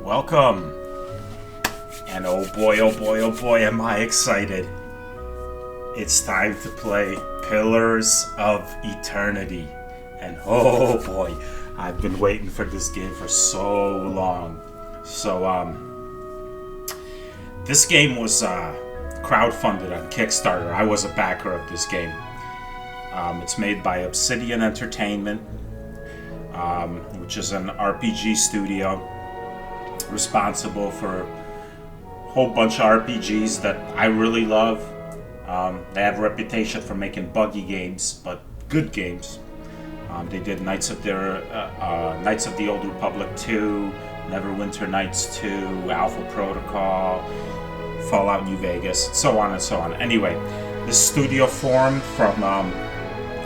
Welcome! And oh boy, am I excited. It's time to play Pillars of Eternity. And oh boy, I've been waiting for this game for so long. So, this game was crowdfunded on Kickstarter. I was a backer of this game. It's made by Obsidian Entertainment, which is an RPG studio responsible for a whole bunch of RPGs that I really love. They have a reputation for making buggy games, but good games. They did Knights of the Old Republic 2, Neverwinter Nights 2, Alpha Protocol, Fallout New Vegas, so on and so on. Anyway, this studio formed from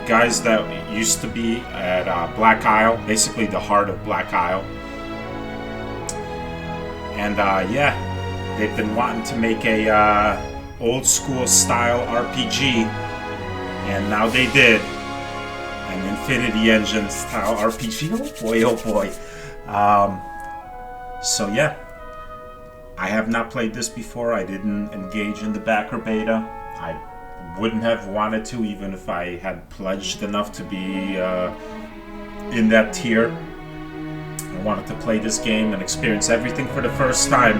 guys that used to be at Black Isle, basically the heart of Black Isle. And yeah, they've been wanting to make a old school style RPG, and now they did. An Infinity Engine style RPG. Oh boy. So yeah, I have not played this before. I didn't engage in the backer beta. I wouldn't have wanted to, even if I had pledged enough to be in that tier. I wanted to play this game and experience everything for the first time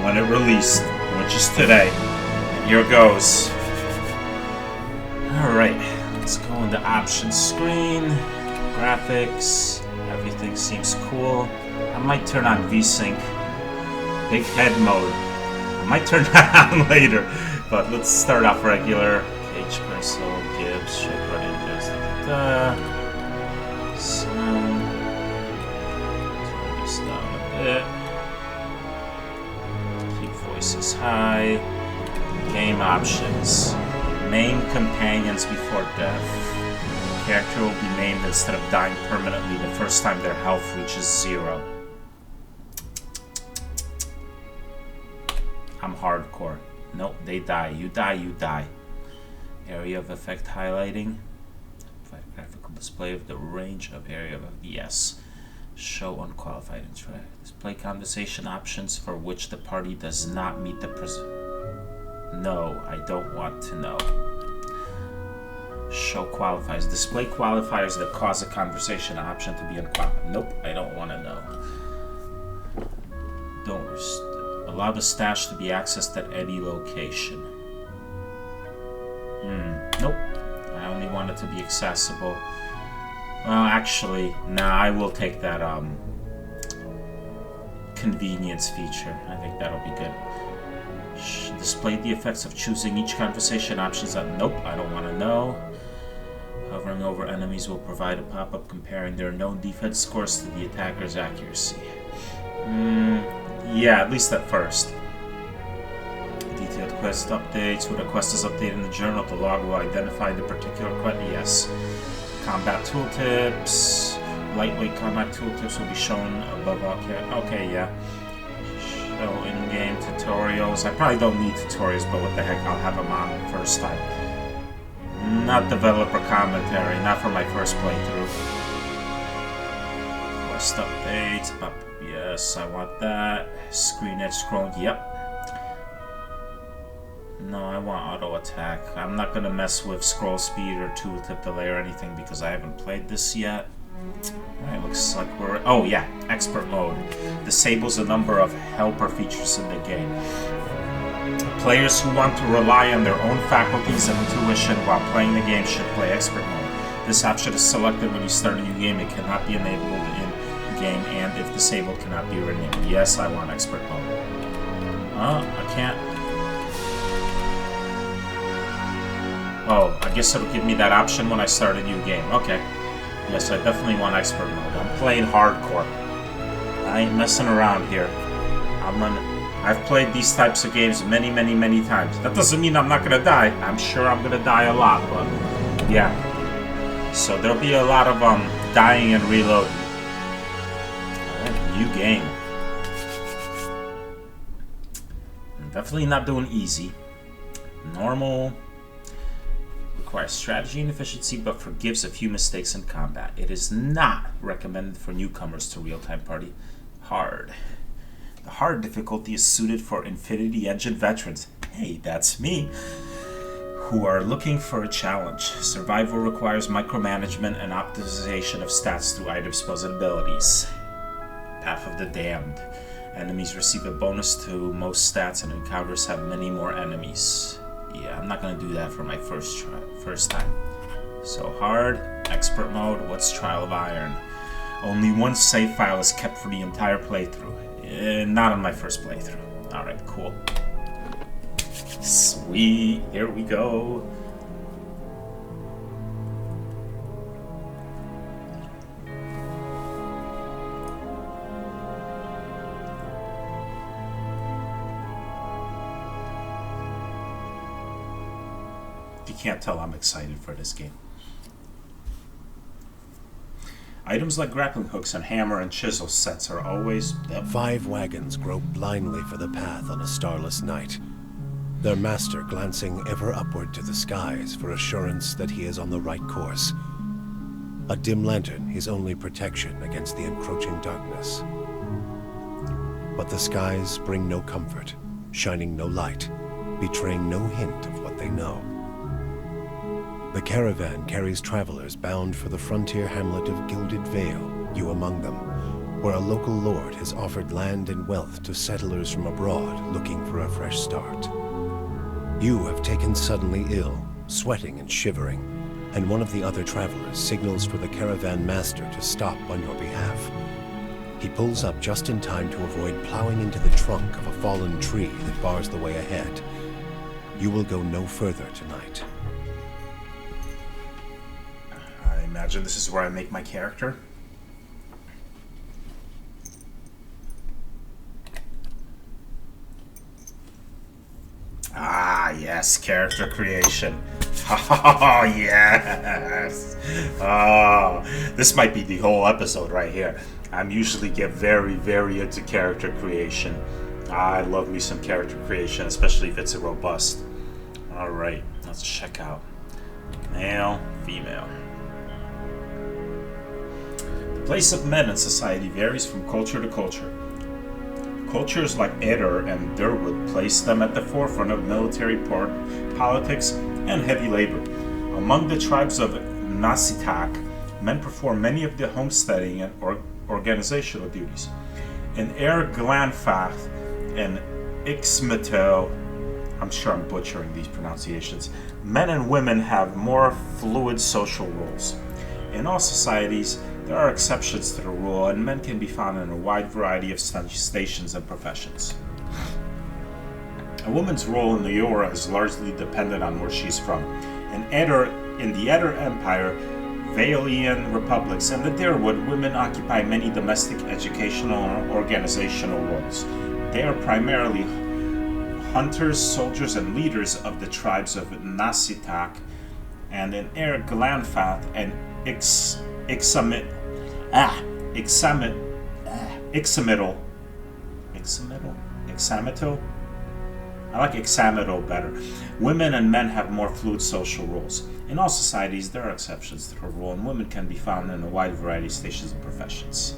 when it released, which is today. And here goes. Alright, let's go in the options screen. Graphics, everything seems cool. I might turn on VSync. Big head mode. I might turn that on later, but let's start off regular. Cage Crystal, Gibbs, Shape Running, just sound. Turn this down a bit. Keep voices high. Game options. Name companions before death. Character will be named instead of dying permanently the first time their health reaches 0. I'm hardcore. Nope, they die. You die, you die. Area of effect highlighting. Provide graphical display of the range of area of yes. Show unqualified interact. Display conversation options for which the party does not meet the No, I don't want to know. Show qualifiers. Display qualifiers that cause a conversation option to be unqualified. Nope, I don't want to know. Don't allow the stash to be accessed at any location. Nope. I only want it to be accessible. Well, actually, nah, I will take that convenience feature. I think that'll be good. Display the effects of choosing each conversation options. Nope, I don't want to know. Hovering over enemies will provide a pop-up comparing their known defense scores to the attacker's accuracy. Yeah, at least at first. Detailed quest updates. When a quest is updated in the journal, the log will identify the particular quest. Yes. Combat tooltips. Lightweight combat tooltips will be shown above all. Okay, yeah. Show in-game tutorials. I probably don't need tutorials, but what the heck, I'll have them on the first time. Not developer commentary, not for my first playthrough. Quest updates. Yes, I want that. Screen edge scrolling. Yep. No, I want auto attack. I'm not gonna mess with scroll speed or tooltip delay or anything because I haven't played this yet. Alright, looks like we're... Oh yeah, expert mode. Disables a number of helper features in the game. Players who want to rely on their own faculties and intuition while playing the game should play expert mode. This option is selected when you start a new game. It cannot be enabled in game, and if disabled, cannot be renamed. Yes, I want expert mode. I can't. Oh, I guess it'll give me that option when I start a new game. Okay. Yes, I definitely want expert mode. I'm playing hardcore. I ain't messing around here. I've played these types of games many times. That doesn't mean I'm not gonna die. I'm sure I'm gonna die a lot, but yeah. So there'll be a lot of dying and reloading. Alright, new game. I'm definitely not doing easy. Normal. Requires strategy and efficiency, but forgives a few mistakes in combat. It is not recommended for newcomers to real-time party. Hard. The hard difficulty is suited for Infinity Engine veterans. Hey, that's me. Who are looking for a challenge. Survival requires micromanagement and optimization of stats through item skills and abilities. Path of the Damned. Enemies receive a bonus to most stats and encounters have many more enemies. Yeah, I'm not gonna do that for my first time. So hard, expert mode, what's Trial of Iron? Only one save file is kept for the entire playthrough. Not on my first playthrough. Alright, cool. Sweet, here we go. You can't tell I'm excited for this game. Items like grappling hooks and hammer and chisel sets are always... 5 wagons grope blindly for the path on a starless night, their master glancing ever upward to the skies for assurance that he is on the right course. A dim lantern his only protection against the encroaching darkness. But the skies bring no comfort, shining no light, betraying no hint of what they know. The caravan carries travelers bound for the frontier hamlet of Gilded Vale, you among them, where a local lord has offered land and wealth to settlers from abroad looking for a fresh start. You have taken suddenly ill, sweating and shivering, and one of the other travelers signals for the caravan master to stop on your behalf. He pulls up just in time to avoid plowing into the trunk of a fallen tree that bars the way ahead. You will go no further tonight. I imagine this is where I make my character. Ah, yes, character creation. Oh, yes. Oh, this might be the whole episode right here. I'm usually get very, very into character creation. I love me some character creation, especially if it's a robust. All right, let's check out male, female. The place of men in society varies from culture to culture. Cultures like Eder and Durwood place them at the forefront of military politics and heavy labor. Among the tribes of Nasitak, men perform many of the homesteading and organizational duties. In Glanfath and Ixmetel, I'm sure I'm butchering these pronunciations, men and women have more fluid social roles. In all societies, there are exceptions to the rule, and men can be found in a wide variety of stations and professions. A woman's role in the Eora is largely dependent on where she's from. In the Eder Empire, Vailian republics, and the Dirwood, women occupy many domestic, educational, and organizational roles. They are primarily hunters, soldiers, and leaders of the tribes of Nasitak, and in Glanfath and Ixamital. I like Ixamital better. Women and men have more fluid social roles. In all societies, there are exceptions to the rule, and women can be found in a wide variety of stations and professions.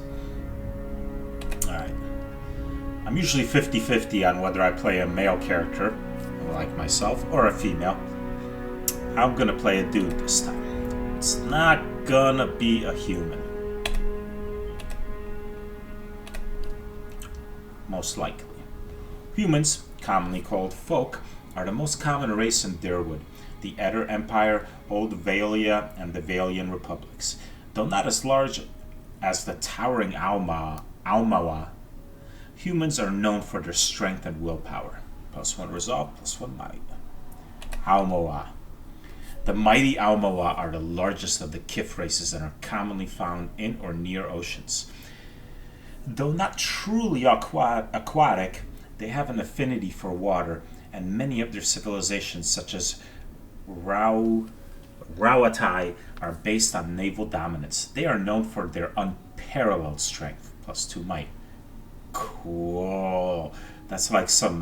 Alright. I'm usually 50-50 on whether I play a male character, like myself, or a female. I'm gonna play a dude this time. It's not gonna be a human. Most likely. Humans, commonly called folk, are the most common race in Dirwood, the Eder Empire, Old Valia, and the Vailian republics. Though not as large as the towering Almawa, humans are known for their strength and willpower. +1 resolve, +1 might. Almawa. The mighty Almawa are the largest of the Kif races and are commonly found in or near oceans. Though not truly aquatic, they have an affinity for water, and many of their civilizations, such as Rawatai, are based on naval dominance. They are known for their unparalleled strength, +2 might. Cool. That's like some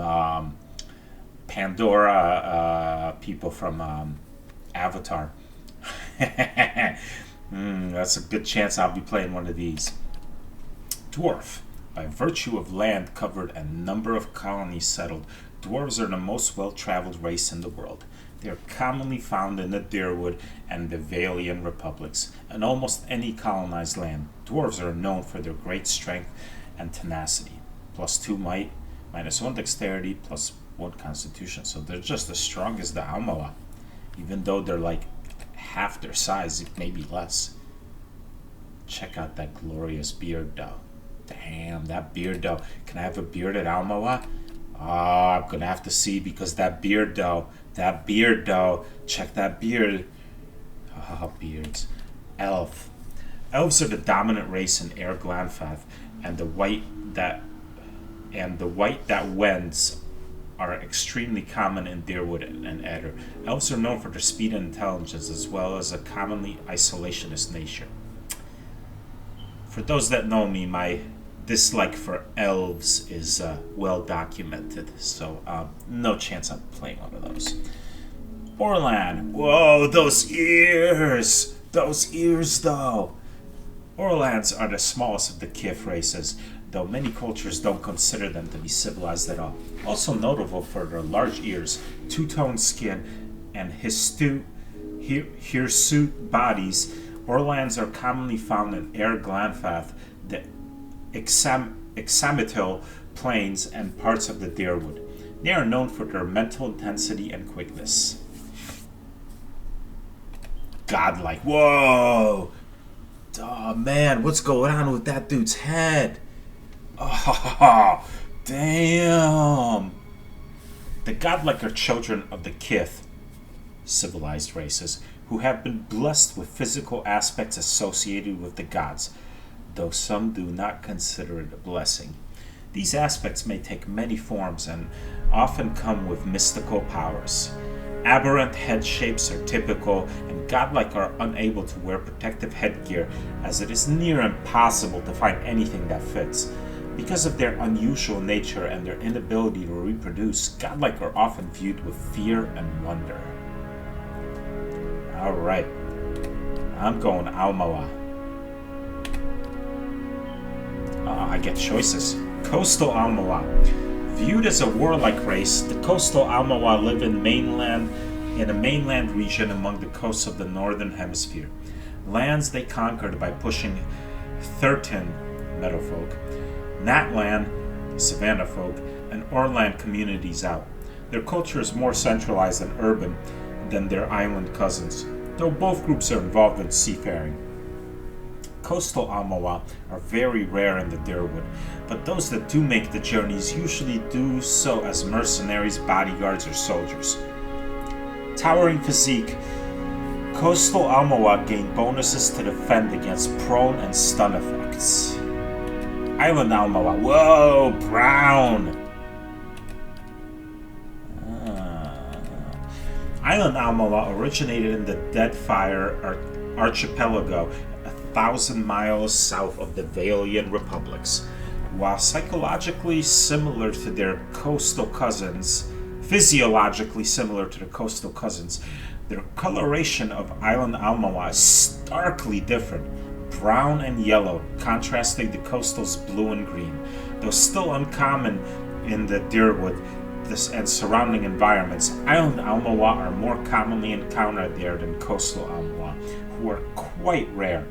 Pandora people from Avatar. That's a good chance I'll be playing one of these. Dwarf. By virtue of land covered and number of colonies settled, dwarves are the most well-traveled race in the world. They are commonly found in the Deerwood and the Valian republics. In almost any colonized land, dwarves are known for their great strength and tenacity. +2 might, -1 dexterity, +1 constitution. So they're just as strong as the Almoa, even though they're like half their size, maybe less. Check out that glorious beard, though. Damn, that beard, though. Can I have a bearded Almoa? I'm gonna have to see, because that beard, though. That beard, though. Check that beard. Beards. Elf. Elves are the dominant race in Air Glanfath, and the white that wends are extremely common in Deerwood and Eder. Elves are known for their speed and intelligence, as well as a commonly isolationist nature. For those that know me, my dislike for elves is well documented, so no chance I'm playing one of those. Orlan. Whoa, those ears! Those ears, though! Orlans are the smallest of the Kith races, though many cultures don't consider them to be civilized at all. Also notable for their large ears, two-toned skin, and hirsute bodies, Orlans are commonly found in Air Glanfath, the Examitil plains, and parts of the Deerwood. They are known for their mental intensity and quickness. Godlike. Whoa! Oh man, what's going on with that dude's head? Oh, damn! The godlike are children of the Kith, civilized races, who have been blessed with physical aspects associated with the gods, though some do not consider it a blessing. These aspects may take many forms and often come with mystical powers. Aberrant head shapes are typical, and godlike are unable to wear protective headgear, as it is near impossible to find anything that fits. Because of their unusual nature and their inability to reproduce, godlike are often viewed with fear and wonder. Alright, I'm going Almoa. I get choices. Coastal Almoa. Viewed as a warlike race, the coastal Almoa live in a mainland region among the coasts of the northern hemisphere. Lands they conquered by pushing Thurton, meadowfolk, Natlan, savanna folk, and Orland communities out. Their culture is more centralized and urban than their island cousins, though both groups are involved in seafaring. Coastal Almoa are very rare in the Deerwood, but those that do make the journeys usually do so as mercenaries, bodyguards, or soldiers. Towering physique, Coastal Almoa gain bonuses to defend against prone and stun effects. Island Almoa, whoa, brown! Island Almoa originated in the Deadfire Archipelago, 1,000 miles south of the Valian republics. While psychologically similar to their coastal cousins, physiologically similar to their coastal cousins, their coloration of Island Almoa is starkly different. Brown and yellow, contrasting the coastal's blue and green. Though still uncommon in the Deerwood and surrounding environments, Island Almoa are more commonly encountered there than coastal Almoa, who are quite rare.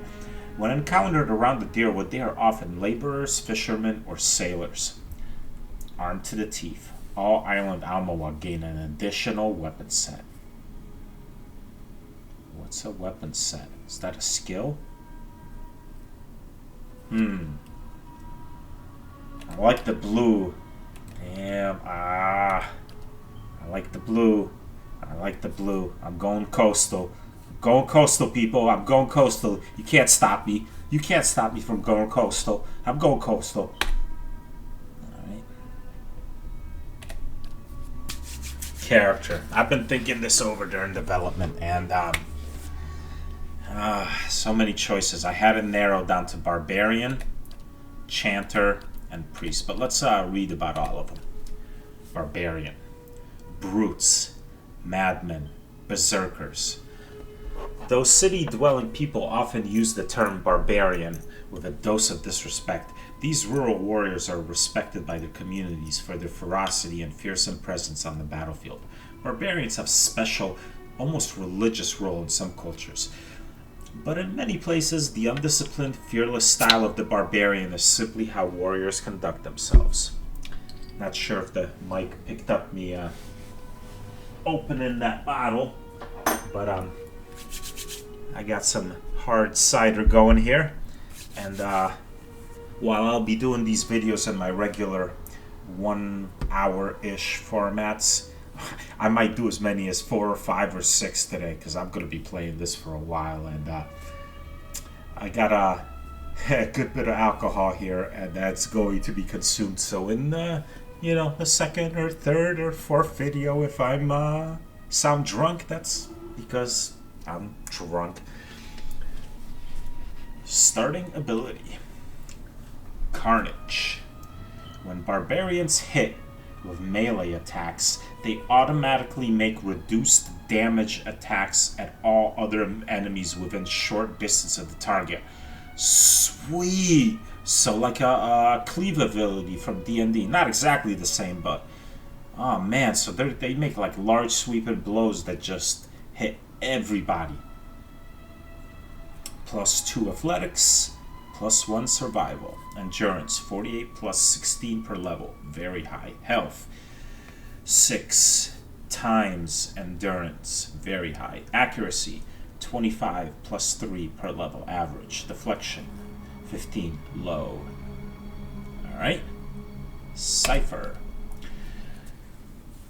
When encountered around the Deerwood, they are often laborers, fishermen, or sailors. Armed to the teeth, all Island Almoa gain an additional weapon set. What's a weapon set? Is that a skill? I like the blue. Damn, I like the blue. I like the blue. I'm going coastal. I'm going coastal, people. I'm going coastal. You can't stop me. You can't stop me from going coastal. I'm going coastal. Alright. Character. I've been thinking this over during development, and so many choices. I had it narrowed down to Barbarian, Chanter, and Priest. But let's read about all of them. Barbarian. Brutes. Madmen. Berserkers. Though city-dwelling people often use the term barbarian with a dose of disrespect, These rural warriors are respected by their communities for their ferocity and fearsome presence on the battlefield. Barbarians have special, almost religious role in some cultures. But in many places, the undisciplined, fearless style of the barbarian is simply how warriors conduct themselves. Not sure if the mic picked up me opening that bottle, but I got some hard cider going here, and while I'll be doing these videos in my regular 1 hour-ish formats, I might do as many as 4 or 5 or 6 today, because I'm going to be playing this for a while, and I got a good bit of alcohol here, and that's going to be consumed. So in the second or third or fourth video, if I'm sound drunk, that's because I'm drunk. Starting ability. Carnage. When barbarians hit with melee attacks, they automatically make reduced damage attacks at all other enemies within short distance of the target. Sweet! So like a cleave ability from D&D. Not exactly the same, but oh man, so they make like large sweeping blows that just hit everybody. +2 athletics, +1 survival. Endurance, 48 plus 16 per level, very high. Health, 6 times endurance, very high. Accuracy, 25 plus 3 per level, average. Deflection, 15, low. Alright. Cipher.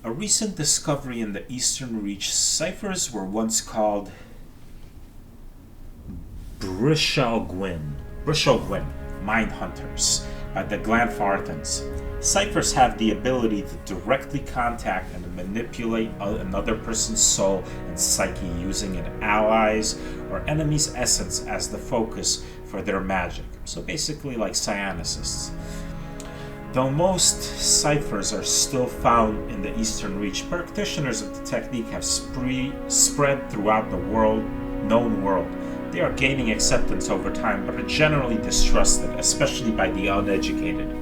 A recent discovery in the Eastern Reach, ciphers were once called Brishalgwyn, mind hunters, by the Glanfarthans. Ciphers have the ability to directly contact and manipulate another person's soul and psyche using an ally's or enemy's essence as the focus for their magic. So basically like psionicists. Though most ciphers are still found in the Eastern Reach, practitioners of the technique have spread throughout the known world. They are gaining acceptance over time, but are generally distrusted, especially by the uneducated.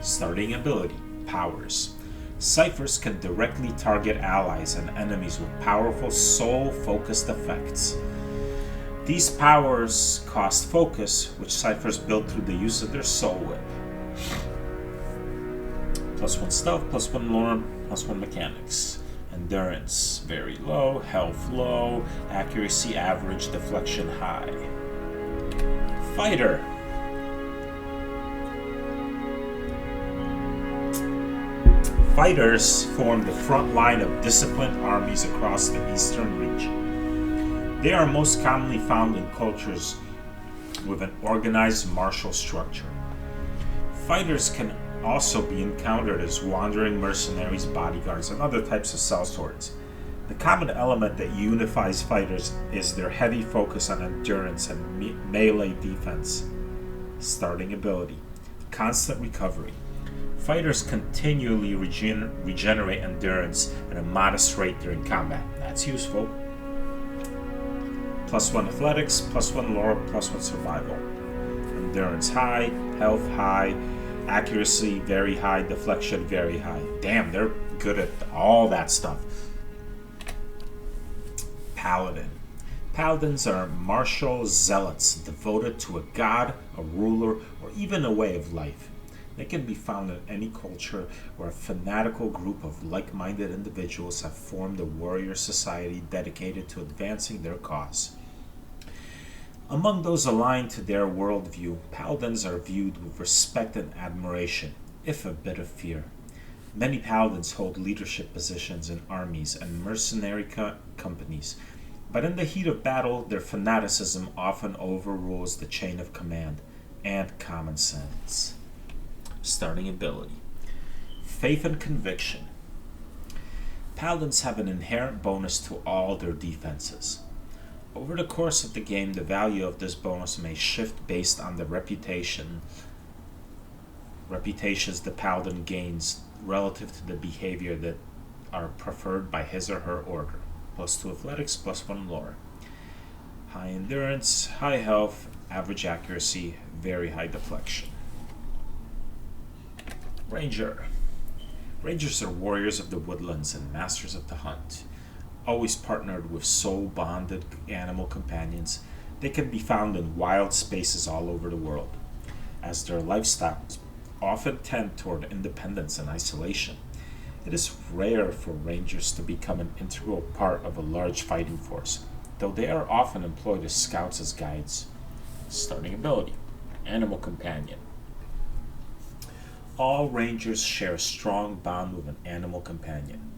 Starting ability. Powers. Ciphers can directly target allies and enemies with powerful soul-focused effects. These powers cost focus, which ciphers build through the use of their soul whip. +1 stealth, +1 lore, +1 mechanics. Endurance, very low. Health, low. Accuracy, average. Deflection, high. Fighter. Fighters form the front line of disciplined armies across the Eastern Reach. They are most commonly found in cultures with an organized martial structure. Fighters can also be encountered as wandering mercenaries, bodyguards, and other types of sellswords. The common element that unifies fighters is their heavy focus on endurance and melee defense. Starting ability. Constant recovery. Fighters continually regenerate endurance at a modest rate during combat. That's useful. +1 athletics, +1 lore, +1 survival. Endurance high, health high, accuracy very high, deflection very high. Damn, they're good at all that stuff. Paladin. Paladins are martial zealots devoted to a god, a ruler, or even a way of life. They can be found in any culture where a fanatical group of like-minded individuals have formed a warrior society dedicated to advancing their cause. Among those aligned to their worldview, paladins are viewed with respect and admiration, if a bit of fear. Many paladins hold leadership positions in armies and mercenary companies, but in the heat of battle, their fanaticism often overrules the chain of command and common sense. Starting ability. Faith and conviction. Paladins have an inherent bonus to all their defenses. Over the course of the game, the value of this bonus may shift based on the reputations the paladin gains relative to the behavior that are preferred by his or her order. +2 athletics, +1 lore. High endurance, high health, average accuracy, very high deflection. Ranger. Rangers are warriors of the woodlands and masters of the hunt. Always partnered with soul-bonded animal companions, they can be found in wild spaces all over the world. As their lifestyles often tend toward independence and isolation, it is rare for rangers to become an integral part of a large fighting force, though they are often employed as scouts as guides. Starting ability: Animal Companion. All rangers share a strong bond with an animal companion.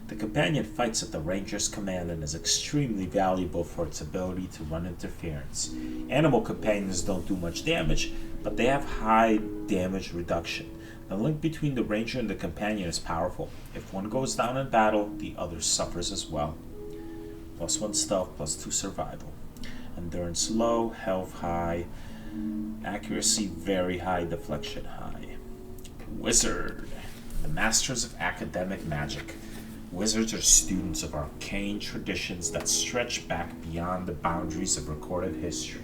The companion fights at the ranger's command and is extremely valuable for its ability to run interference. Animal companions don't do much damage, but they have high damage reduction. The link between the ranger and the companion is powerful. If one goes down in battle, the other suffers as well. +1 stealth, +2 survival. Endurance low, health high, accuracy very high, deflection high. Wizard. The masters of academic magic. Wizards are students of arcane traditions that stretch back beyond the boundaries of recorded history.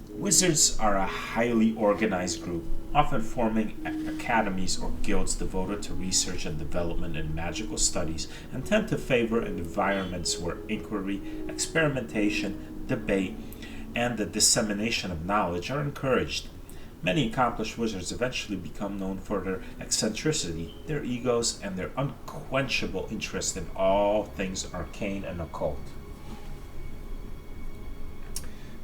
Wizards are a highly organized group, often forming academies or guilds devoted to research and development in magical studies, and tend to favor environments where inquiry, experimentation, debate, and the dissemination of knowledge are encouraged. Many accomplished wizards eventually become known for their eccentricity, their egos, and their unquenchable interest in all things arcane and occult.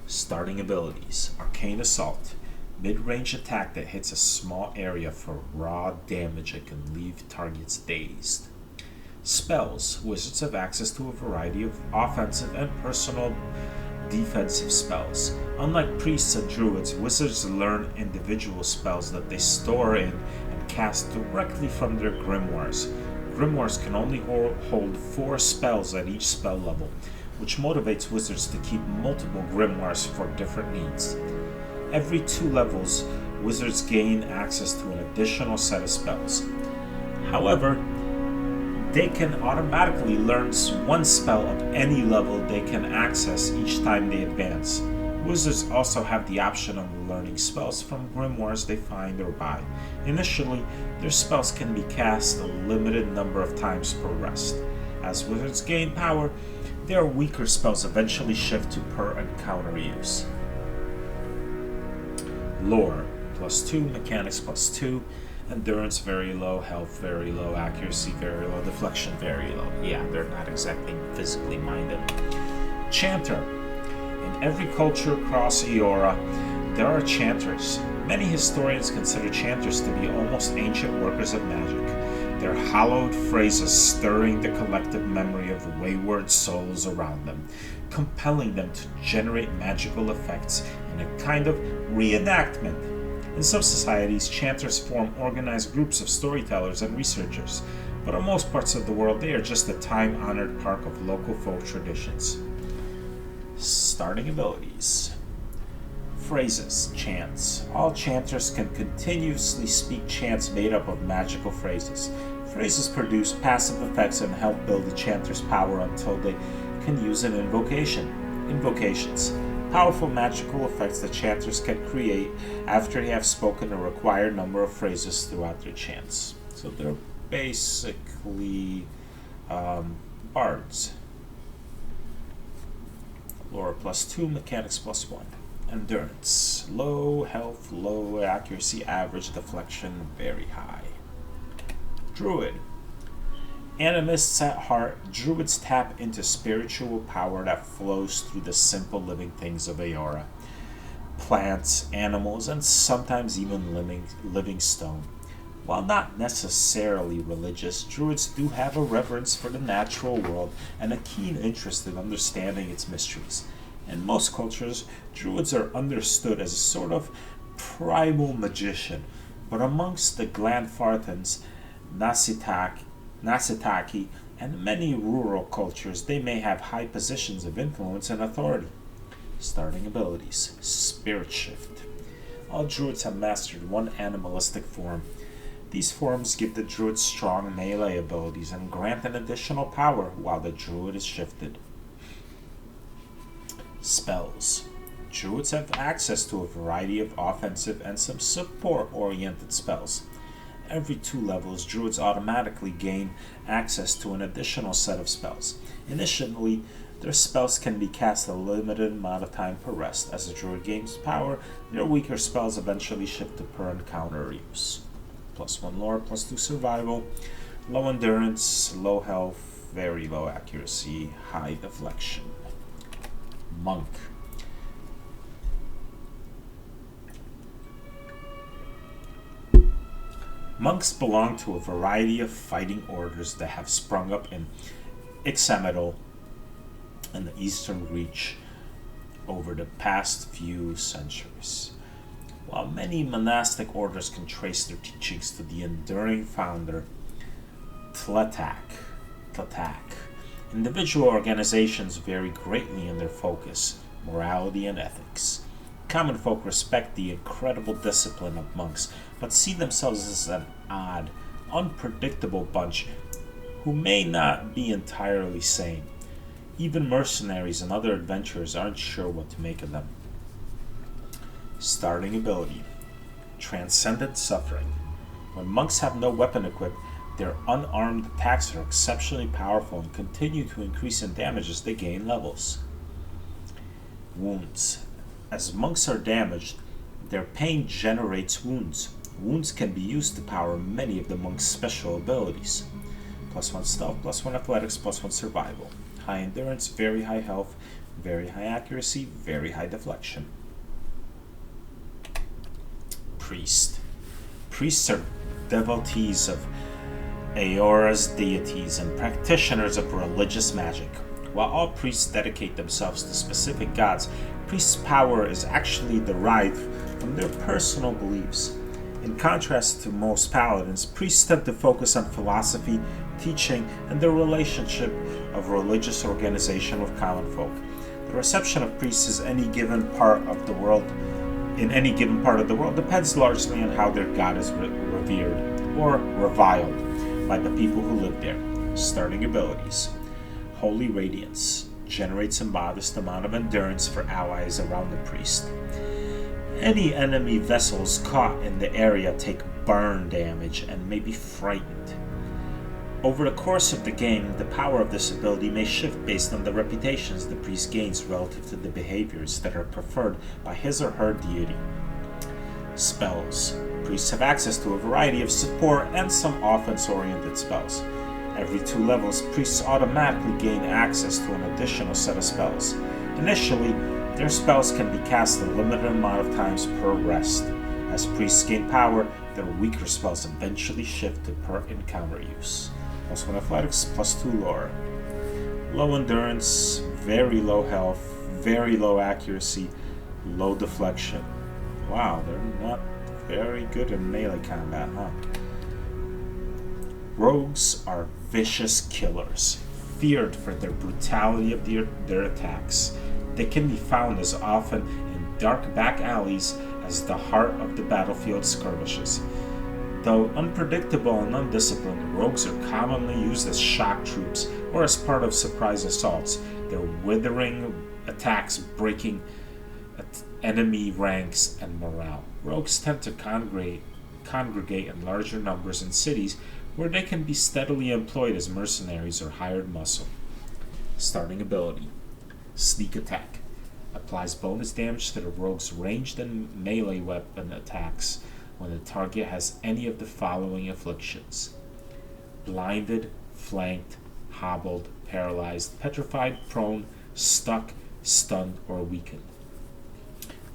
Starting abilities: Arcane Assault. Mid-range attack that hits a small area for raw damage and can leave targets dazed. Spells. Wizards have access to a variety of offensive and personal defensive spells. Unlike priests and druids, wizards learn individual spells that they store in and cast directly from their grimoires. Grimoires can only hold 4 spells at each spell level, which motivates wizards to keep multiple grimoires for different needs. Every 2 levels, wizards gain access to an additional set of spells. However, they can automatically learn 1 spell of any level they can access each time they advance. Wizards also have the option of learning spells from grimoires they find or buy. Initially, their spells can be cast a limited number of times per rest. As wizards gain power, their weaker spells eventually shift to per encounter use. Lore: +2, mechanics +2, endurance very low, health very low, accuracy very low, deflection very low. Yeah, they're not exactly physically minded. Chanter. In every culture across Eora, there are chanters. Many historians consider chanters to be almost ancient workers of magic, their hallowed phrases stirring the collective memory of wayward souls around them, compelling them to generate magical effects in a kind of reenactment. In some societies, chanters form organized groups of storytellers and researchers, but in most parts of the world, they are just a time-honored part of local folk traditions. Starting abilities: Phrases, chants. All chanters can continuously speak chants made up of magical phrases. Phrases produce passive effects and help build the chanter's power until they can use an invocation. Invocations: powerful magical effects that chanters can create after they have spoken a required number of phrases throughout their chants. So they're basically bards. Lore +2, mechanics +1. Endurance: low, health low, accuracy average, deflection very high. Druid. Animists at heart, druids tap into spiritual power that flows through the simple living things of Eora. Plants, animals, and sometimes even living stone. While not necessarily religious, druids do have a reverence for the natural world and a keen interest in understanding its mysteries. In most cultures, druids are understood as a sort of primal magician, but amongst the Glanfarthans, Nasitaki, and many rural cultures, they may have high positions of influence and authority. Starting abilities: Spirit Shift. All druids have mastered 1 animalistic form. These forms give the druid strong melee abilities and grant an additional power while the druid is shifted. Spells: Druids have access to a variety of offensive and some support-oriented spells. Every 2 levels, Druids automatically gain access to an additional set of spells. Initially, their spells can be cast a limited amount of time per rest. As the Druid gains power, their weaker spells eventually shift to per encounter use. +1 lore, +2 survival, low endurance, low health, very low accuracy, high deflection. Monk. Monks belong to a variety of fighting orders that have sprung up in Xemetal and the Eastern Reach over the past few centuries. While many monastic orders can trace their teachings to the enduring founder, Tlatak, individual organizations vary greatly in their focus, morality, and ethics. Common folk respect the incredible discipline of monks, but see themselves as an odd, unpredictable bunch who may not be entirely sane. Even mercenaries and other adventurers aren't sure what to make of them. Starting ability. Transcendent Suffering. When monks have no weapon equipped, their unarmed attacks are exceptionally powerful and continue to increase in damage as they gain levels. Wounds. As monks are damaged, their pain generates wounds. Wounds can be used to power many of the monk's special abilities. +1 stealth, +1 athletics, +1 survival. High endurance, very high health, very high accuracy, very high deflection. Priest. Priests are devotees of Aora's deities and practitioners of religious magic. While all priests dedicate themselves to specific gods, priests' power is actually derived from their personal beliefs. In contrast to most paladins, priests tend to focus on philosophy, teaching, and the relationship of religious organization with common folk. The reception of priests in any given part of the world depends largely on how their god is revered or reviled by the people who live there. Starting abilities. Holy Radiance generates a modest amount of endurance for allies around the priest. Any enemy vessels caught in the area take burn damage and may be frightened. Over the course of the game, the power of this ability may shift based on the reputations the priest gains relative to the behaviors that are preferred by his or her deity. Spells. Priests have access to a variety of support and some offense-oriented spells. Every 2 levels, priests automatically gain access to an additional set of spells. Initially, their spells can be cast a limited amount of times per rest. As priests gain power, their weaker spells eventually shift to per encounter use. +1 athletics, +2 lore. Low endurance, very low health, very low accuracy, low deflection. Wow, they're not very good in melee combat, huh? Rogues are vicious killers, feared for their brutality of their attacks. They can be found as often in dark back alleys as the heart of the battlefield skirmishes. Though unpredictable and undisciplined, rogues are commonly used as shock troops or as part of surprise assaults, their withering attacks breaking enemy ranks and morale. Rogues tend to congregate in larger numbers in cities where they can be steadily employed as mercenaries or hired muscle. Starting ability. Sneak Attack. Applies bonus damage to the rogue's ranged and melee weapon attacks when the target has any of the following afflictions: blinded, flanked, hobbled, paralyzed, petrified, prone, stuck, stunned, or weakened.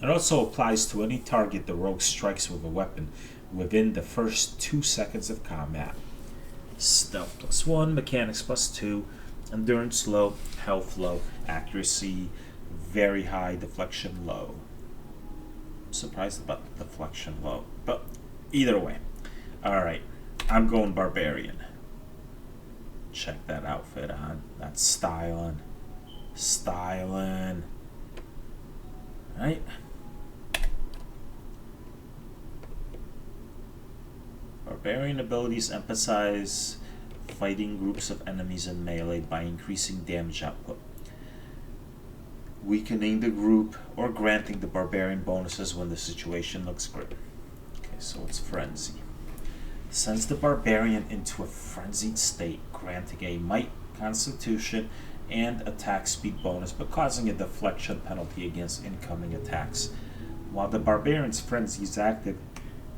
It also applies to any target the rogue strikes with a weapon within the first 2 seconds of combat. Stealth +1, mechanics +2, endurance low, health low, accuracy very high, deflection low. I'm surprised about the deflection low, but either way. Alright, I'm going barbarian. Check that outfit on. That's styling. Right? Barbarian abilities emphasize fighting groups of enemies in melee by increasing damage output. weakening the group, or granting the barbarian bonuses when the situation looks grim. Okay, so it's frenzy. Sends the barbarian into a frenzied state, granting a might, constitution, and attack speed bonus, but causing a deflection penalty against incoming attacks. While the barbarian's frenzy is active,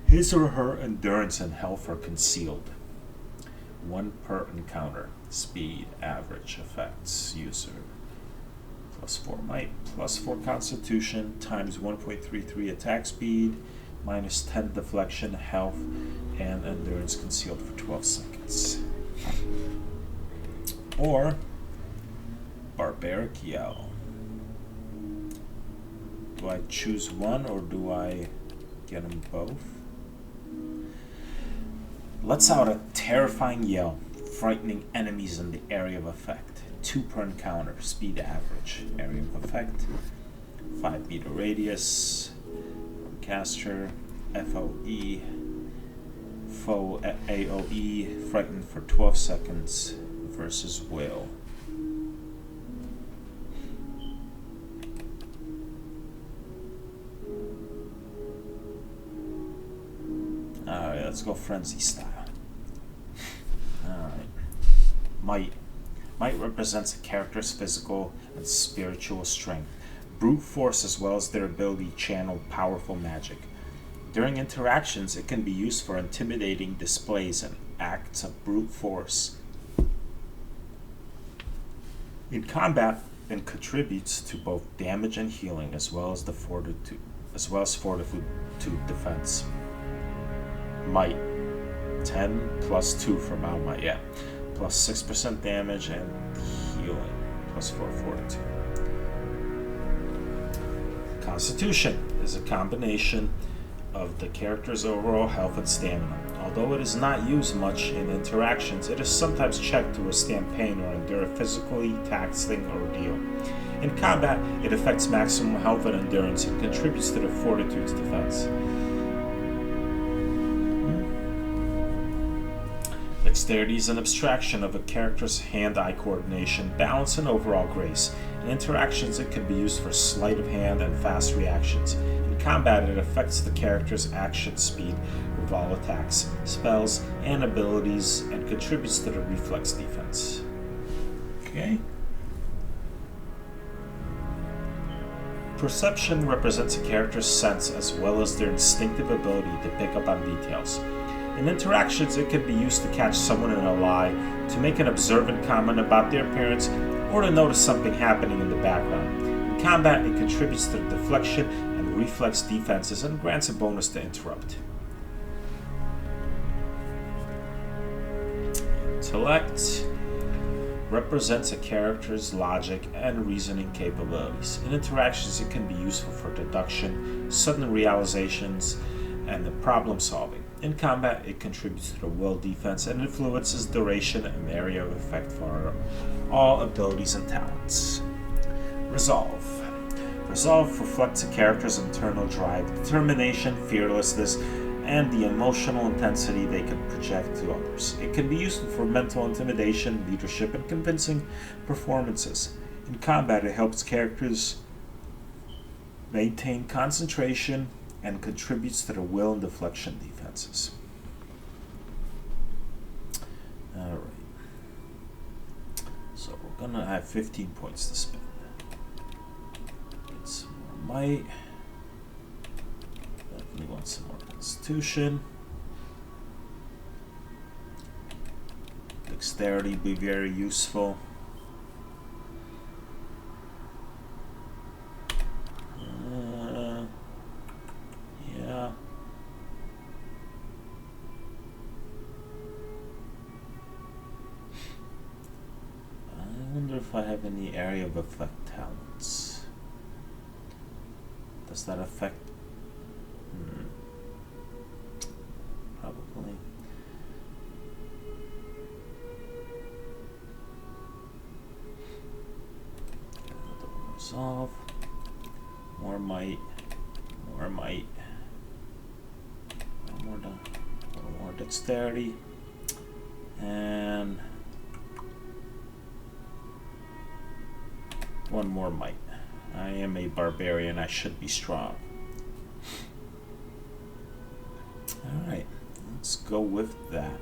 his or her endurance and health are concealed. 1 per encounter. Speed, average, effects, user. +4 might, +4 constitution, times 1.33 attack speed, -10 deflection, health, and endurance concealed for 12 seconds. Or Barbaric Yell. Do I choose one or do I get them both? Lets out a terrifying yell, frightening enemies in the area of effect. 2 per encounter, speed average, area of effect, 5 meter radius, from caster, FOE, foe AOE, frightened for 12 seconds versus will. Alright, let's go frenzy style. Alright. Might. Might represents a character's physical and spiritual strength, brute force, as well as their ability to channel powerful magic. During interactions, it can be used for intimidating displays and acts of brute force. In combat, it contributes to both damage and healing, as well as fortitude defense. Might. 10 plus 2 for my might, yeah. Plus 6% damage and healing. Plus 4 fortitude. Constitution is a combination of the character's overall health and stamina. Although it is not used much in interactions, it is sometimes checked to withstand pain or endure a physically taxing ordeal. In combat, it affects maximum health and endurance and contributes to the fortitude's defense. Dexterity is an abstraction of a character's hand-eye coordination, balance, and overall grace. In interactions, it can be used for sleight of hand and fast reactions. In combat, it affects the character's action speed with all attacks, spells, and abilities, and contributes to the reflex defense. Okay. Perception represents a character's sense as well as their instinctive ability to pick up on details. In interactions, it can be used to catch someone in a lie, to make an observant comment about their appearance, or to notice something happening in the background. In combat, it contributes to the deflection and reflex defenses and grants a bonus to interrupt. Intellect represents a character's logic and reasoning capabilities. In interactions, it can be useful for deduction, sudden realizations, and the problem solving. In combat, it contributes to the will defense and influences duration and area of effect for all abilities and talents. Resolve. Resolve reflects a character's internal drive, determination, fearlessness, and the emotional intensity they can project to others. It can be useful for mental intimidation, leadership, and convincing performances. In combat, it helps characters maintain concentration and contributes to the will and deflection defenses. Alright. So we're gonna have 15 points to spend. Get some more might. Definitely want some more constitution. Dexterity be very useful. Yeah. I wonder if I have any area of effect talents. Does that affect? Probably. Resolve. More might. More might. More dexterity. And one more might. I am a barbarian. I should be strong. Alright, let's go with that.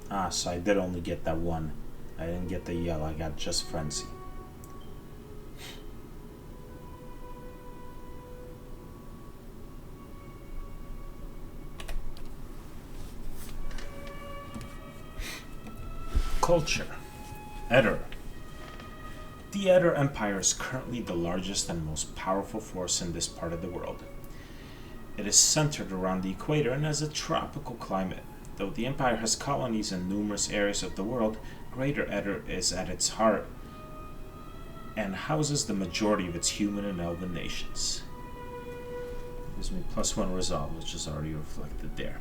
Ah, so I did only get that one. I didn't get the yell, I got just frenzy. Culture. Eder. The Eder Empire is currently the largest and most powerful force in this part of the world. It is centered around the equator and has a tropical climate. Though the Empire has colonies in numerous areas of the world, Greater Eder is at its heart and houses the majority of its human and elven nations. Gives me +1 resolve, which is already reflected there.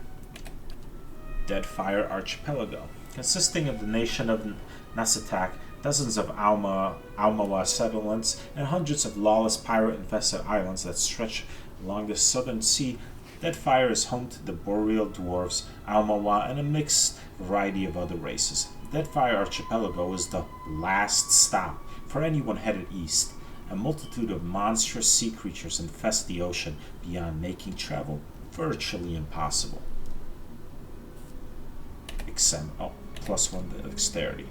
Deadfire Archipelago. Consisting of the nation of Nasatak, dozens of Almawa settlements, and hundreds of lawless pirate-infested islands that stretch along the southern sea, Deadfire is home to the Boreal Dwarves, Almawa, and a mixed variety of other races. Deadfire Archipelago is the last stop for anyone headed east. A multitude of monstrous sea creatures infest the ocean beyond, making travel virtually impossible. +1 to dexterity.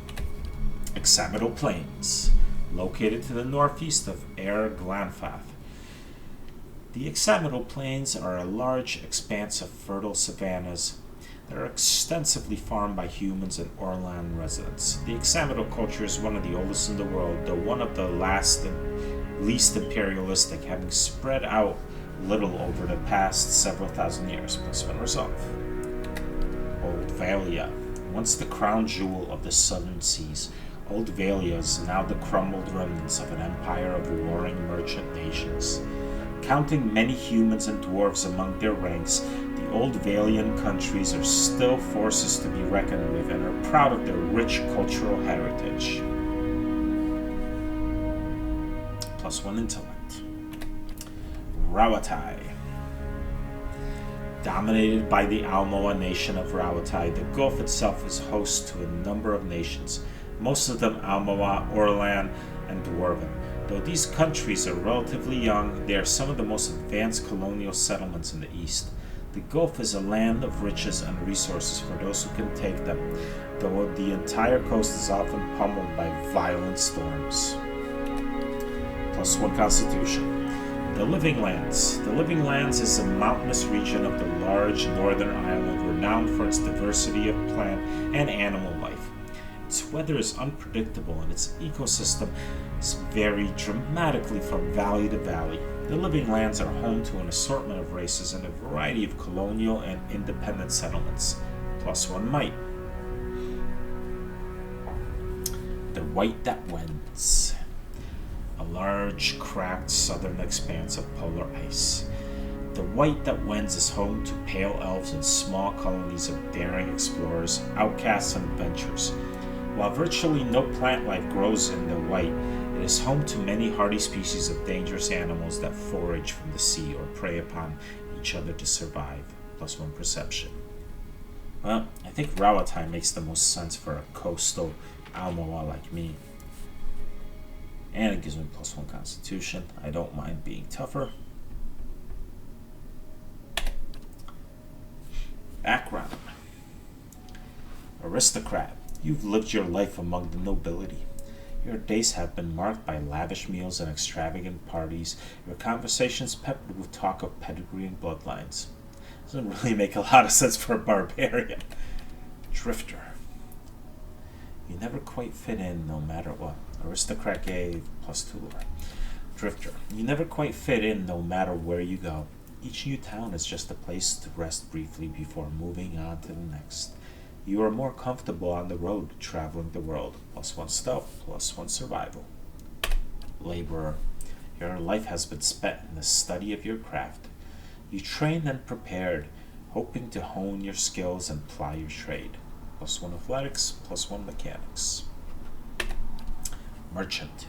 Examital Plains, located to the northeast of Air Glanfath. The Examital Plains are a large expanse of fertile savannas that are extensively farmed by humans and Orlan residents. The Examital culture is one of the oldest in the world, though one of the last and least imperialistic, having spread out little over the past several thousand years. +1 resolve. Old Valia. Once the crown jewel of the southern seas, Old Valia is now the crumbled remnants of an empire of warring merchant nations. Counting many humans and dwarves among their ranks, the Old Valian countries are still forces to be reckoned with and are proud of their rich cultural heritage. +1 intellect. Rawatai. Dominated by the Almoa nation of Rawatai, the Gulf itself is host to a number of nations, most of them Almoa, Orlan, and Dwarven. Though these countries are relatively young, they are some of the most advanced colonial settlements in the East. The Gulf is a land of riches and resources for those who can take them, though the entire coast is often pummeled by violent storms. +1 Constitution. The Living Lands. The Living Lands is a mountainous region of the large northern island renowned for its diversity of plant and animal life. Its weather is unpredictable and its ecosystem is varied dramatically from valley to valley. The Living Lands are home to an assortment of races and a variety of colonial and independent settlements. +1 might. The White That Wends. A large, cracked southern expanse of polar ice. The White That Wends is home to pale elves and small colonies of daring explorers, outcasts, and adventurers. While virtually no plant life grows in the White, it is home to many hardy species of dangerous animals that forage from the sea or prey upon each other to survive. +1 perception. Well, I think Rawatai makes the most sense for a coastal Almoa like me. And it gives me +1 Constitution. I don't mind being tougher. Background. Aristocrat. You've lived your life among the nobility. Your days have been marked by lavish meals and extravagant parties, your conversations peppered with talk of pedigree and bloodlines. Doesn't really make a lot of sense for a barbarian. Drifter. You never quite fit in no matter what. Aristocrat gave +2 lore. Drifter. You never quite fit in no matter where you go. Each new town is just a place to rest briefly before moving on to the next. You are more comfortable on the road traveling the world. +1 stealth, +1 survival. Laborer. Your life has been spent in the study of your craft. You trained and prepared, hoping to hone your skills and ply your trade. +1 athletics, +1 mechanics. Merchant.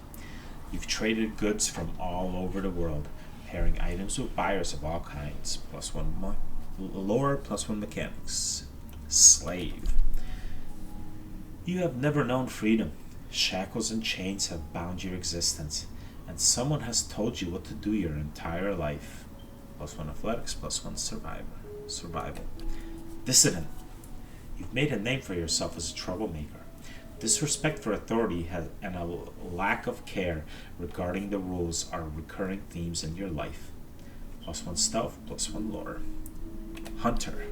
You've traded goods from all over the world, pairing items with buyers of all kinds. +1 lore, +1 mechanics. Slave. You have never known freedom. Shackles and chains have bound your existence, and someone has told you what to do your entire life. +1 athletics, +1 survival. Dissident. You've made a name for yourself as a troublemaker. Disrespect for authority and a lack of care regarding the rules are recurring themes in your life. +1 stealth, +1 lore. Hunter.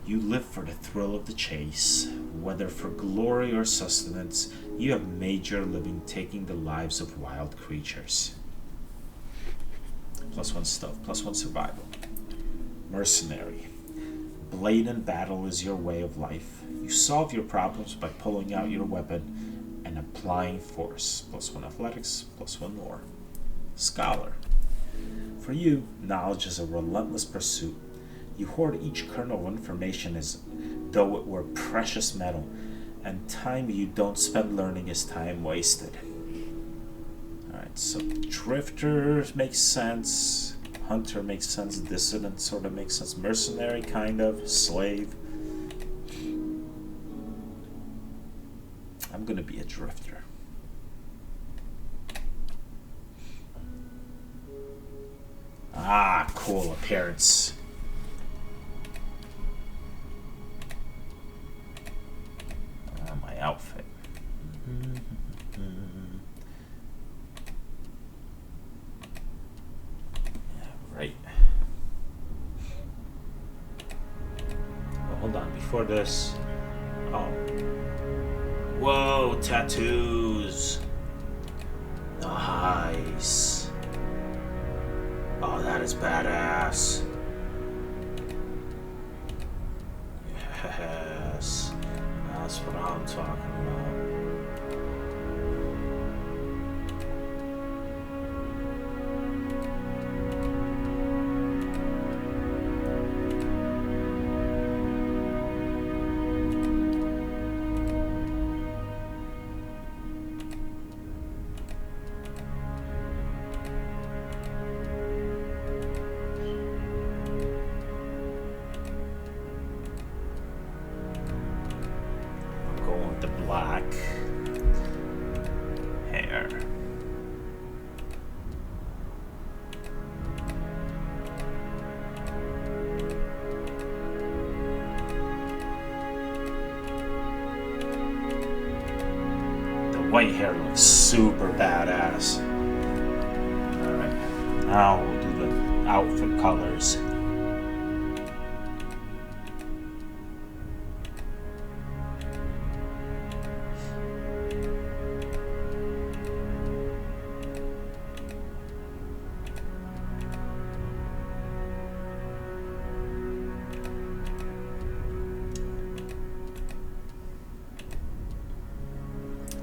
You live for the thrill of the chase. Whether for glory or sustenance, you have made your living taking the lives of wild creatures. +1 stealth, +1 survival. Mercenary. Blade and battle is your way of life. You solve your problems by pulling out your weapon and applying force. +1 athletics, +1 lore. Scholar. For you, knowledge is a relentless pursuit. You hoard each kernel of information as though it were precious metal, and time you don't spend learning is time wasted. Alright, so Drifter makes sense. Hunter makes sense. Dissident sort of makes sense. Mercenary, kind of. Slave. I'm gonna be a Drifter. Ah, cool appearance. My outfit. Yeah, right. Oh, hold on, before this. Oh. Whoa, tattoos. Nice. Oh, that is badass. Yes. That's what I'm talking about. Black hair. The white hair looks super badass. Alright, now we'll do the outfit colors.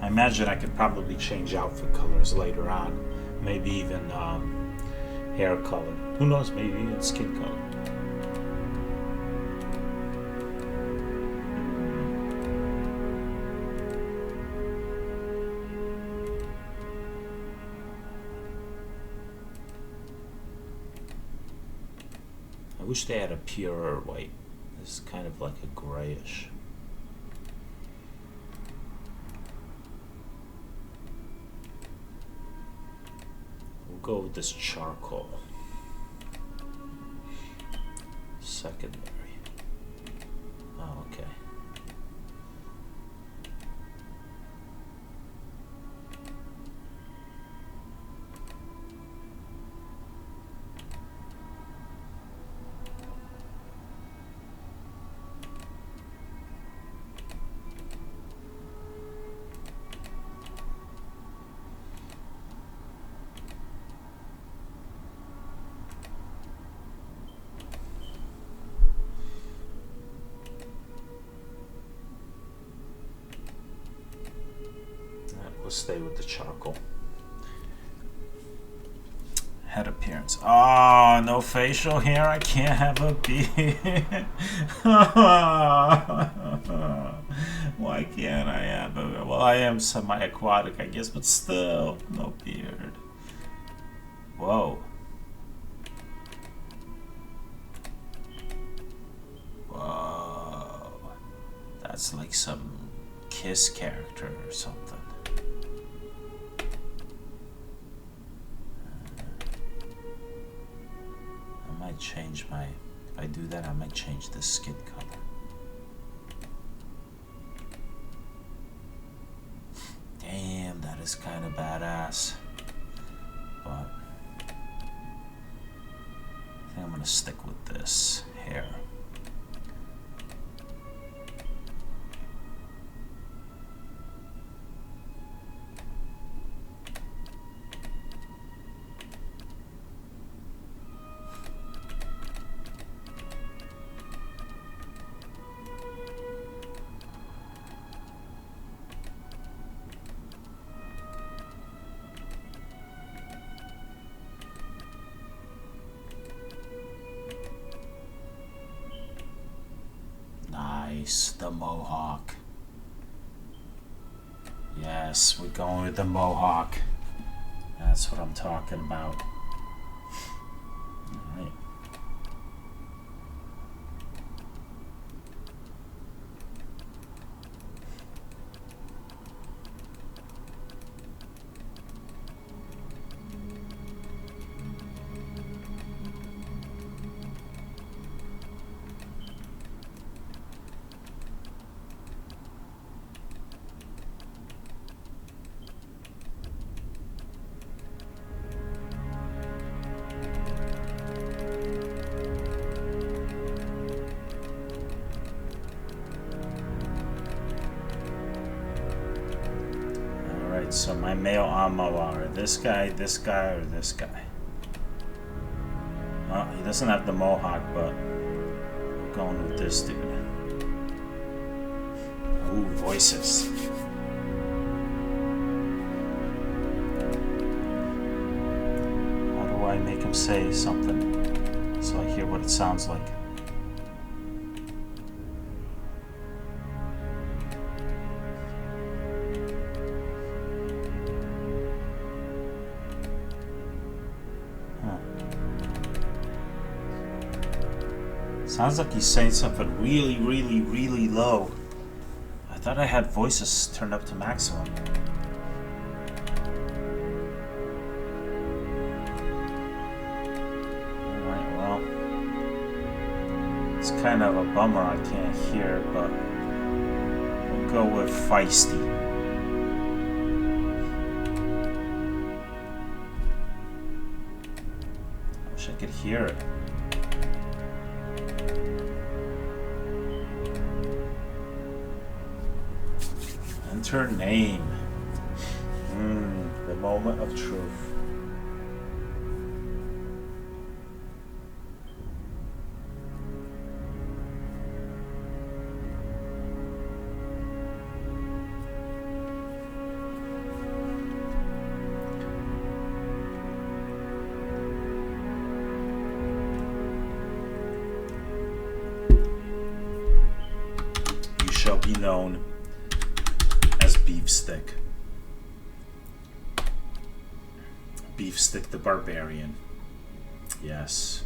I imagine I could probably change outfit colors later on. Maybe even hair color. Who knows, maybe even skin color. I wish they had a purer white. This is kind of like a grayish. Go with this charcoal. Secondary. Oh, okay. We'll stay with the charcoal. Head appearance. Oh, no facial hair. I can't have a beard. Why can't I have a... Well, I am semi-aquatic, I guess, but still, no beard. Whoa. Whoa. That's like some his character or something. I might change my... If I do that, I might change the skin color. Damn, that is kind of badass. But I think I'm gonna stick with this hair. The mohawk. Yes, we're going with the mohawk. That's what I'm talking about. Alright. So my male ammo are this guy, or this guy. Well, he doesn't have the mohawk, but we're going with this dude. Ooh, voices. How do I make him say something so I hear what it sounds like? Sounds like he's saying something really, really, really low. I thought I had voices turned up to maximum. Alright, well. It's kind of a bummer I can't hear it, but we'll go with feisty. I wish I could hear it. Enter name. The moment of truth. You shall be known Beefstick. Beefstick the Barbarian. Yes.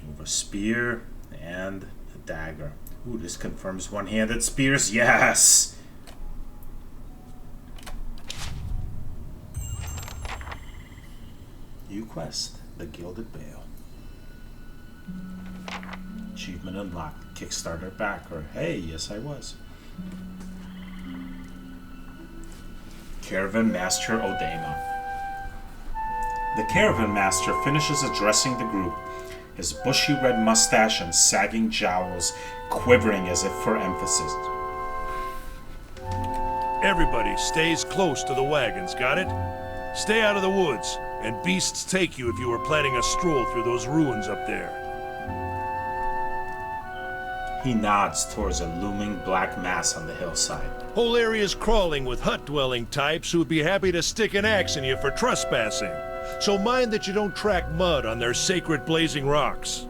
With a spear and a dagger. Ooh, this confirms one-handed spears. Yes! New quest, the Gilded Veil. Achievement unlocked. Kickstarter backer. Hey, yes I was. Caravan Master Odema. The Caravan Master finishes addressing the group, his bushy red mustache and sagging jowls quivering as if for emphasis. Everybody stays close to the wagons, got it? Stay out of the woods, and beasts take you if you were planning a stroll through those ruins up there. He nods towards a looming black mass on the hillside. Whole area's crawling with hut-dwelling types who would be happy to stick an axe in you for trespassing. So mind that you don't track mud on their sacred blazing rocks.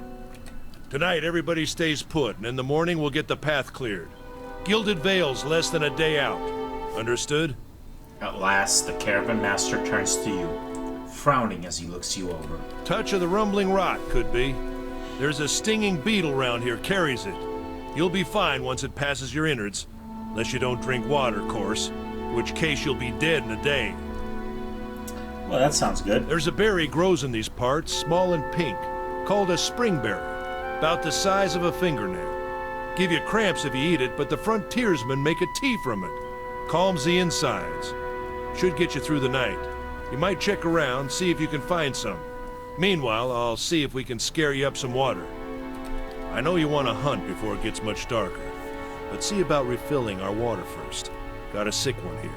Tonight, everybody stays put, and in the morning we'll get the path cleared. Gilded Vale's less than a day out. Understood? At last, the Caravan Master turns to you, frowning as he looks you over. Touch of the rumbling rot, could be. There's a stinging beetle round here, carries it. You'll be fine once it passes your innards. Unless you don't drink water, of course. In which case you'll be dead in a day. Well, that sounds good. There's a berry grows in these parts, small and pink, called a springberry, about the size of a fingernail. Give you cramps if you eat it, but the frontiersmen make a tea from it. Calms the insides. Should get you through the night. You might check around, see if you can find some. Meanwhile, I'll see if we can scare you up some water. I know you want to hunt before it gets much darker, but see about refilling our water first. Got a sick one here.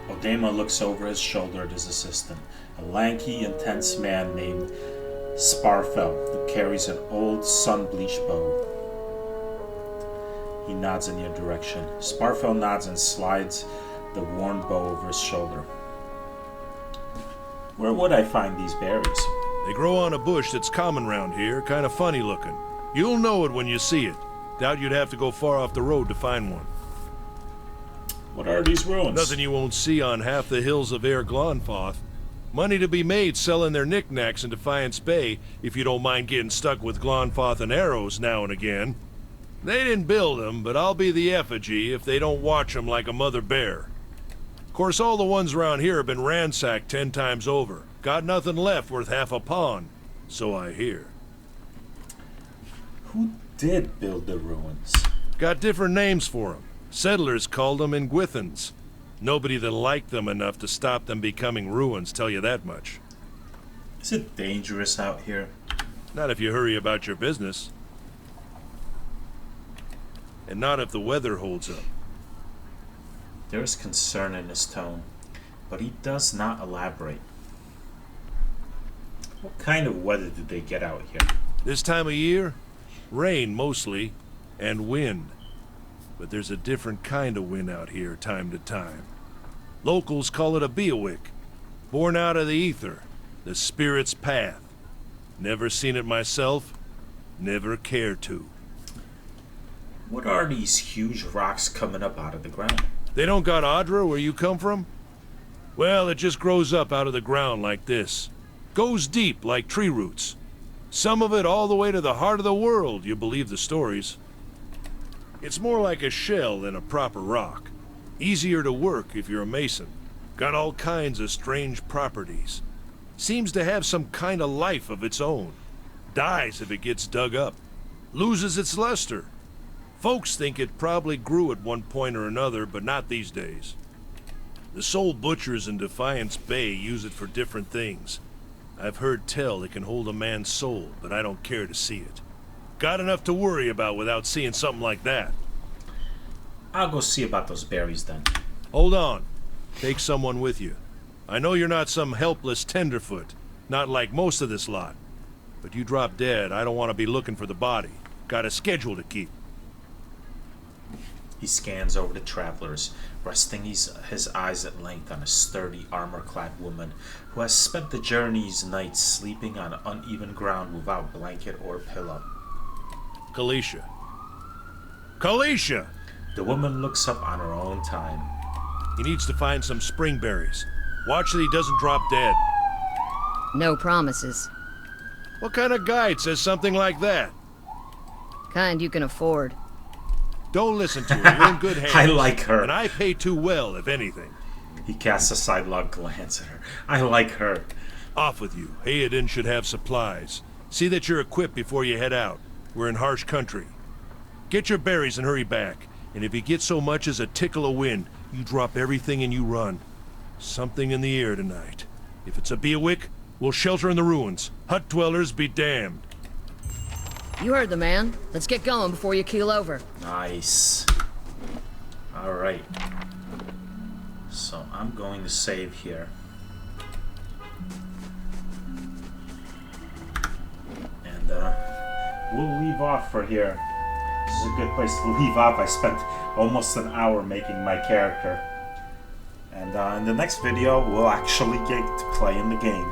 Odema looks over his shoulder at his assistant, a lanky, intense man named Sparfell, who carries an old sun-bleached bow. He nods in your direction. Sparfell nods and slides the worn bow over his shoulder. Where would I find these berries? They grow on a bush that's common round here, kind of funny looking. You'll know it when you see it. Doubt you'd have to go far off the road to find one. What are these ruins? Nothing you won't see on half the hills of Air Glonfoth. Money to be made selling their knickknacks in Defiance Bay, if you don't mind getting stuck with Glonfoth and arrows now and again. They didn't build them, but I'll be the effigy if they don't watch them like a mother bear. Of course, all the ones around here have been ransacked 10 times over. Got nothing left worth half a pawn, so I hear. Who did build the ruins? Got different names for them. Settlers called them Ingwithans. Nobody that liked them enough to stop them becoming ruins, tell you that much. Is it dangerous out here? Not if you hurry about your business. And not if the weather holds up. There is concern in his tone, but he does not elaborate. What kind of weather do they get out here? This time of year? Rain, mostly, and wind. But there's a different kind of wind out here time to time. Locals call it a beawick, born out of the ether, the spirit's path. Never seen it myself, never cared to. What are these huge rocks coming up out of the ground? They don't got Adra where you come from? Well, it just grows up out of the ground like this. Goes deep like tree roots. Some of it all the way to the heart of the world, you believe the stories. It's more like a shell than a proper rock. Easier to work if you're a mason. Got all kinds of strange properties. Seems to have some kind of life of its own. Dies if it gets dug up. Loses its luster. Folks think it probably grew at one point or another, but not these days. The soul butchers in Defiance Bay use it for different things. I've heard tell it can hold a man's soul, but I don't care to see it. Got enough to worry about without seeing something like that. I'll go see about those berries then. Hold on. Take someone with you. I know you're not some helpless tenderfoot, not like most of this lot. But you drop dead, I don't want to be looking for the body. Got a schedule to keep. He scans over the travelers, resting his eyes at length on a sturdy, armor-clad woman who has spent the journey's nights sleeping on uneven ground without blanket or pillow. Kalisha. Kalisha! The woman looks up on her own time. He needs to find some springberries. Watch that he doesn't drop dead. No promises. What kind of guide says something like that? Kind you can afford. Don't listen to her. You're in good hands. I like her. And I pay too well, if anything. He casts a sidelong glance at her. I like her. Off with you. Hayden should have supplies. See that you're equipped before you head out. We're in harsh country. Get your berries and hurry back. And if you get so much as a tickle of wind, you drop everything and you run. Something in the air tonight. If it's a beawick, we'll shelter in the ruins. Hut dwellers be damned. You heard the man. Let's get going before you keel over. Nice. Alright. So I'm going to save here. And we'll leave off for here. This is a good place to leave off. I spent almost an hour making my character. And in the next video, we'll actually get to play in the game.